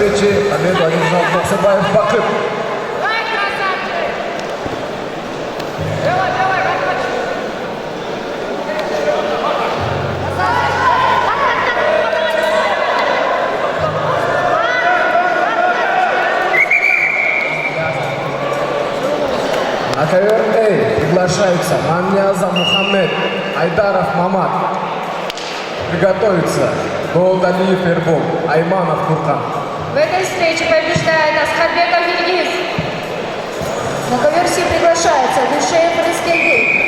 встречи победу одержал Боксабаев Бакып. На ковер А приглашаются Манниаза Мухаммед, Айдаров Мамат. Приготовиться Гаудалиев Эрбол, Айманов Куркан. В этой встрече побеждает Асхатбеков Ильгиз. На ковер С приглашается Душеев Рискельди.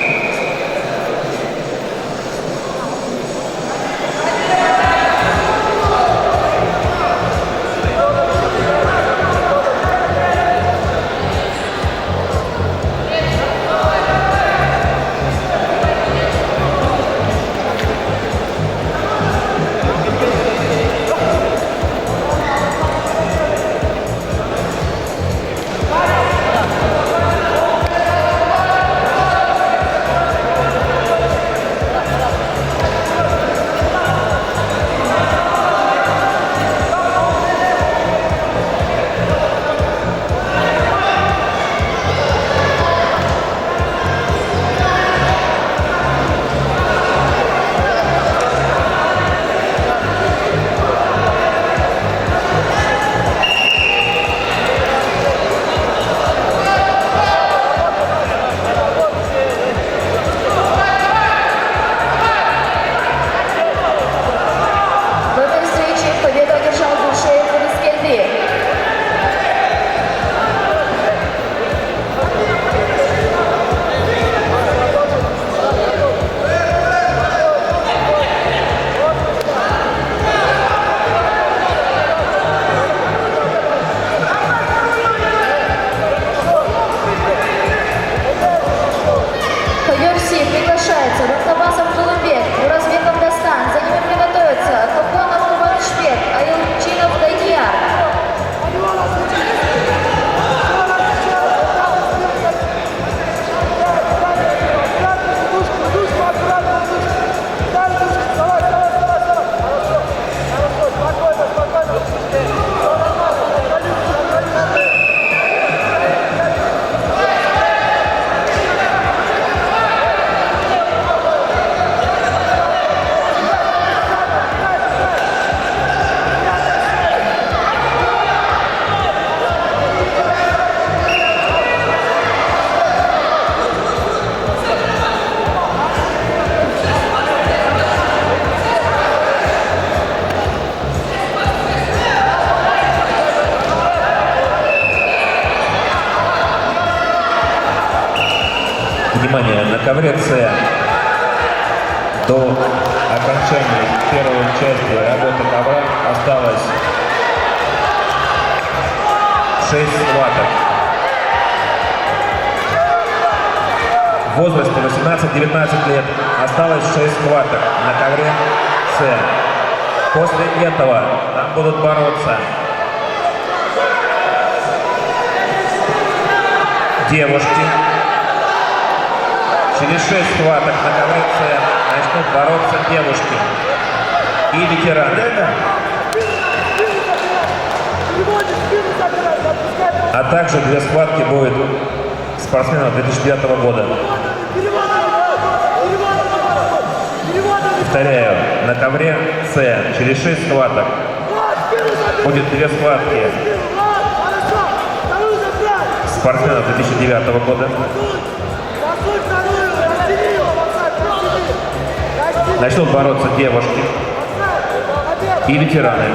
Внимание, на ковре С до окончания первой части работы ковра осталось 6 схваток. В возрасте 18-19 лет осталось 6 схваток на ковре С. После этого там будут бороться девушки. Через 6 схваток на ковре С начнут бороться девушки и ветераны. А также 2 схватки будет спортсменов 2009 года. Повторяю, на ковре С через 6 схваток будет 2 схватки спортсменов 2009 года. Начнут бороться девушки и ветераны.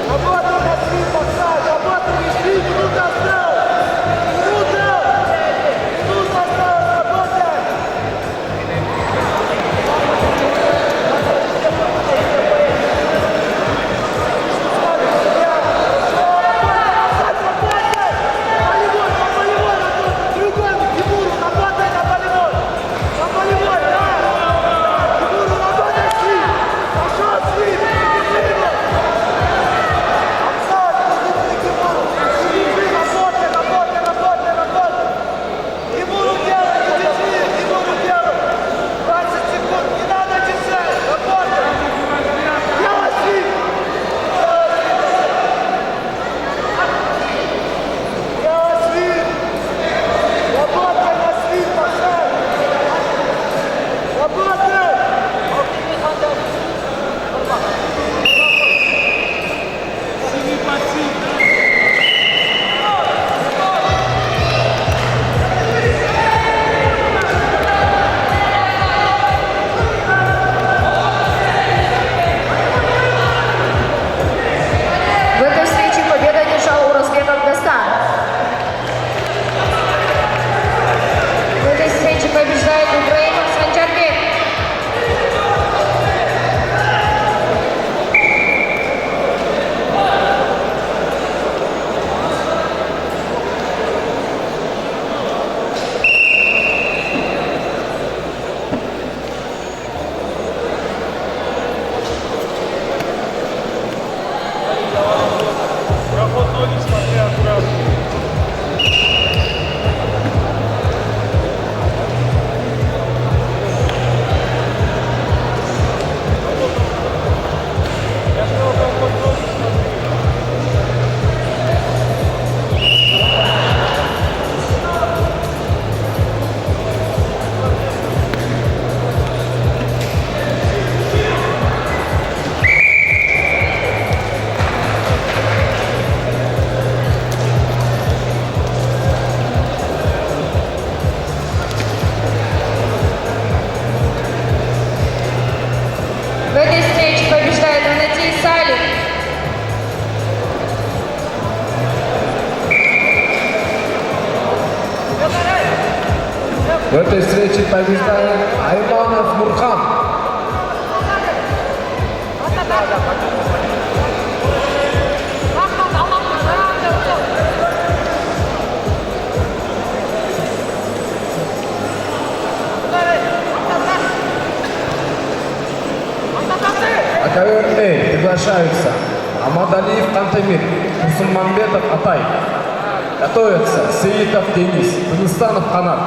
Работа, В этой встрече побеждает Айманов Нурхан. На ковер А приглашаются Амадалиев Кантемир, Курсунманбетов Атай. Готовятся Сеитов Денис, Тунистанов Канат.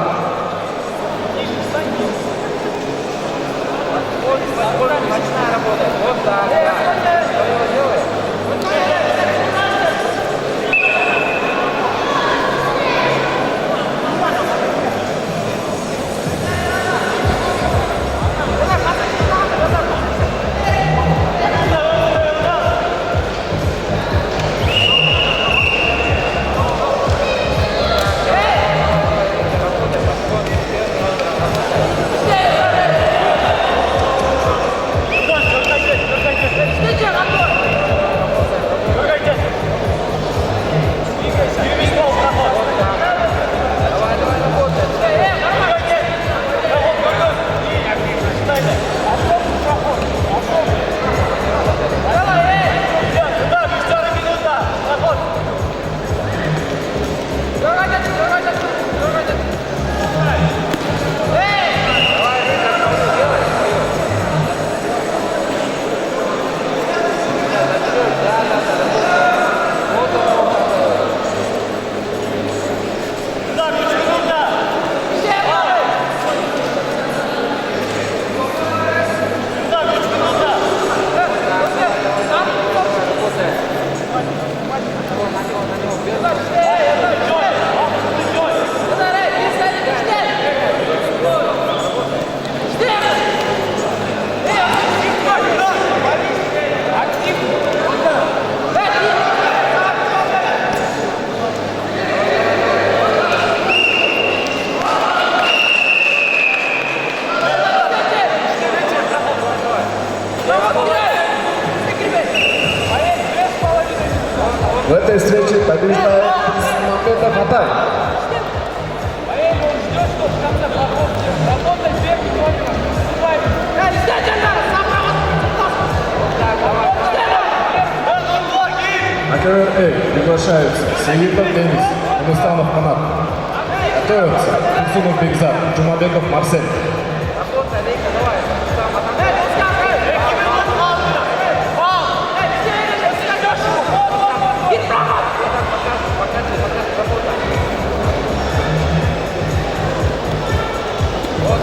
В этой встрече побеждает Курсунманбетов Атай. На ковер А приглашаются Сеитов Денис, Тунистанов Канат. Готовятся Курсунов Бекзат, Джумабеков Марсель. Вот,